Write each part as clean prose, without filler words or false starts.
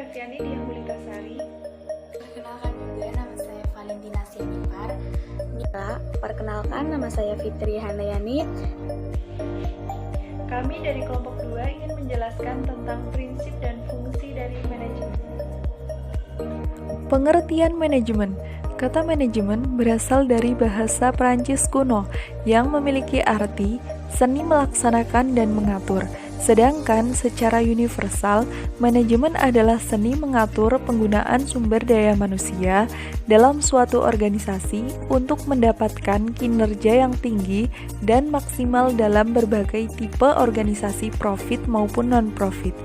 Reviani Diahmulitasari. Perkenalkan juga, nama saya Valentina Sianipar. Perkenalkan, nama saya Fitri Handayani. Kami dari kelompok 2 ingin menjelaskan tentang prinsip dan fungsi dari manajemen. Pengertian manajemen. Kata manajemen berasal dari bahasa Prancis kuno yang memiliki arti seni melaksanakan dan mengatur. Sedangkan secara universal, manajemen adalah seni mengatur penggunaan sumber daya manusia dalam suatu organisasi untuk mendapatkan kinerja yang tinggi dan maksimal dalam berbagai tipe organisasi profit maupun non-profit.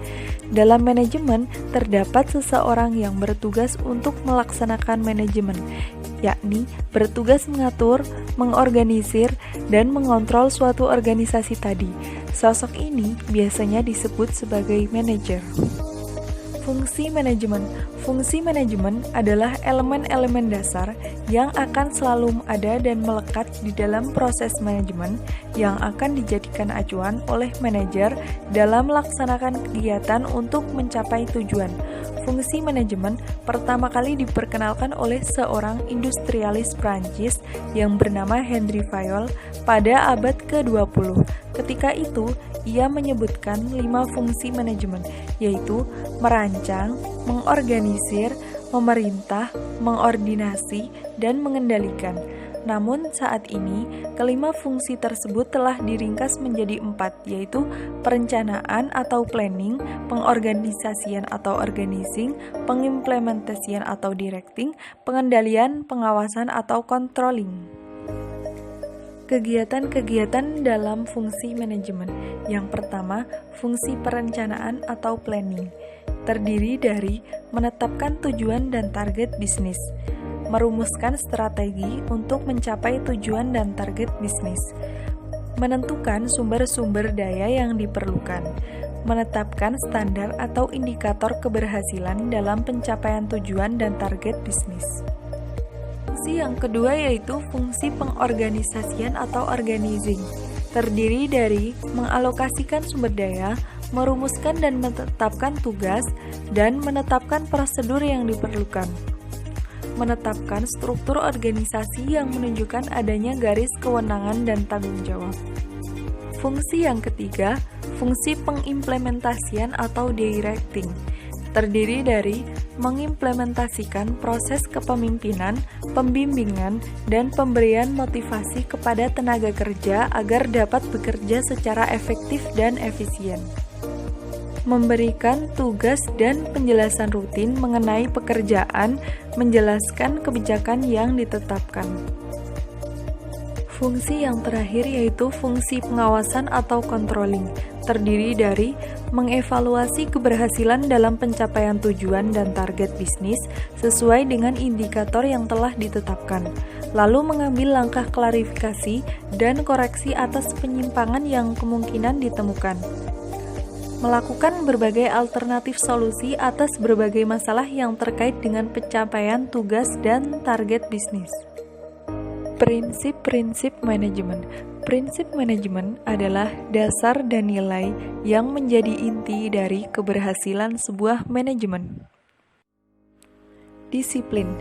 Dalam manajemen, terdapat seseorang yang bertugas untuk melaksanakan manajemen, yakni bertugas mengatur, mengorganisir, dan mengontrol suatu organisasi tadi. Sosok ini biasanya disebut sebagai manajer. Fungsi manajemen. Fungsi manajemen adalah elemen-elemen dasar yang akan selalu ada dan melekat di dalam proses manajemen yang akan dijadikan acuan oleh manajer dalam melaksanakan kegiatan untuk mencapai tujuan. Fungsi manajemen pertama kali diperkenalkan oleh seorang industrialis Prancis yang bernama Henri Fayol pada abad ke-20. Ketika itu, ia menyebutkan 5 fungsi manajemen, yaitu merancang, mengorganisir, memerintah, mengordinasi, dan mengendalikan. Namun saat ini, kelima fungsi tersebut telah diringkas menjadi 4, yaitu perencanaan atau planning, pengorganisasian atau organizing, pengimplementasian atau directing, pengendalian, pengawasan atau controlling. Kegiatan-kegiatan dalam fungsi manajemen. Yang pertama, fungsi perencanaan atau planning. Terdiri dari menetapkan tujuan dan target bisnis, merumuskan strategi untuk mencapai tujuan dan target bisnis, menentukan sumber-sumber daya yang diperlukan, menetapkan standar atau indikator keberhasilan dalam pencapaian tujuan dan target bisnis. Fungsi yang kedua yaitu fungsi pengorganisasian atau organizing. Terdiri dari mengalokasikan sumber daya, merumuskan dan menetapkan tugas, dan menetapkan prosedur yang diperlukan. Menetapkan struktur organisasi yang menunjukkan adanya garis kewenangan dan tanggung jawab. Fungsi yang ketiga, fungsi pengimplementasian atau directing. Terdiri dari mengimplementasikan proses kepemimpinan, pembimbingan, dan pemberian motivasi kepada tenaga kerja agar dapat bekerja secara efektif dan efisien. Memberikan tugas dan penjelasan rutin mengenai pekerjaan, menjelaskan kebijakan yang ditetapkan. Fungsi yang terakhir yaitu fungsi pengawasan atau controlling, terdiri dari mengevaluasi keberhasilan dalam pencapaian tujuan dan target bisnis sesuai dengan indikator yang telah ditetapkan, lalu mengambil langkah klarifikasi dan koreksi atas penyimpangan yang kemungkinan ditemukan. Melakukan berbagai alternatif solusi atas berbagai masalah yang terkait dengan pencapaian tugas dan target bisnis. Prinsip-prinsip manajemen. Prinsip manajemen adalah dasar dan nilai yang menjadi inti dari keberhasilan sebuah manajemen. Disiplin.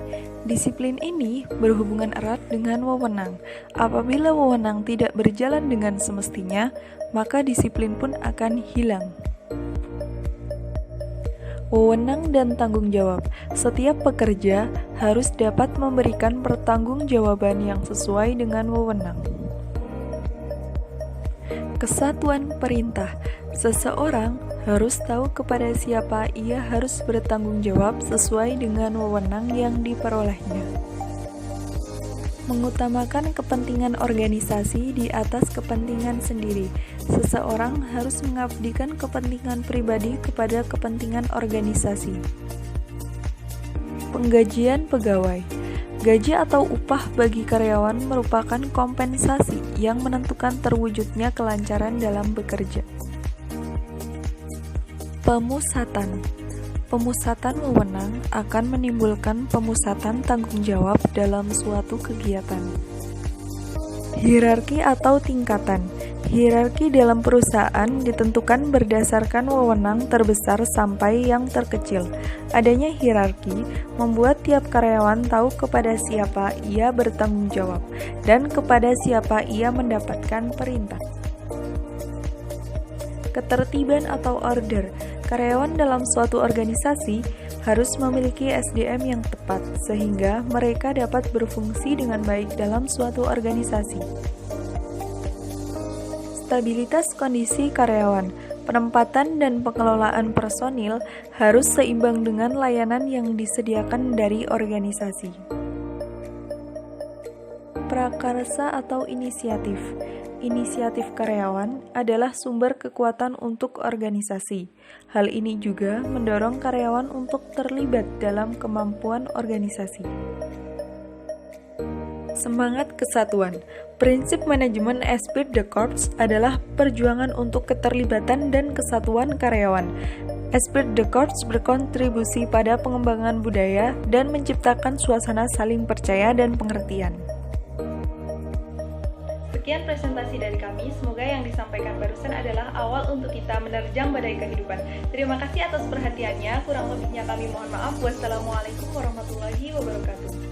Disiplin ini berhubungan erat dengan wewenang. Apabila wewenang tidak berjalan dengan semestinya, maka disiplin pun akan hilang. Wewenang dan tanggung jawab. Setiap pekerja harus dapat memberikan pertanggungjawaban yang sesuai dengan wewenang. Kesatuan perintah. Seseorang harus tahu kepada siapa ia harus bertanggung jawab sesuai dengan wewenang yang diperolehnya. Mengutamakan kepentingan organisasi di atas kepentingan sendiri. Seseorang harus mengabdikan kepentingan pribadi kepada kepentingan organisasi. Penggajian pegawai. Gaji atau upah bagi karyawan merupakan kompensasi yang menentukan terwujudnya kelancaran dalam bekerja. Pemusatan. Pemusatan wewenang akan menimbulkan pemusatan tanggung jawab dalam suatu kegiatan. Hierarki atau tingkatan. Hierarki dalam perusahaan ditentukan berdasarkan wewenang terbesar sampai yang terkecil. Adanya hierarki membuat tiap karyawan tahu kepada siapa ia bertanggung jawab dan kepada siapa ia mendapatkan perintah. Ketertiban atau order. Karyawan dalam suatu organisasi harus memiliki SDM yang tepat sehingga mereka dapat berfungsi dengan baik dalam suatu organisasi. Stabilitas kondisi karyawan, penempatan dan pengelolaan personil harus seimbang dengan layanan yang disediakan dari organisasi. Prakarsa atau inisiatif. Inisiatif karyawan adalah sumber kekuatan untuk organisasi. Hal ini juga mendorong karyawan untuk terlibat dalam kemampuan organisasi. Semangat kesatuan. Prinsip manajemen Esprit de Corps adalah perjuangan untuk keterlibatan dan kesatuan karyawan. Esprit de Corps berkontribusi pada pengembangan budaya dan menciptakan suasana saling percaya dan pengertian. Sekian presentasi dari kami, semoga yang disampaikan barusan adalah awal untuk kita menerjang badai kehidupan. Terima kasih atas perhatiannya, kurang lebihnya kami mohon maaf. Wassalamualaikum warahmatullahi wabarakatuh.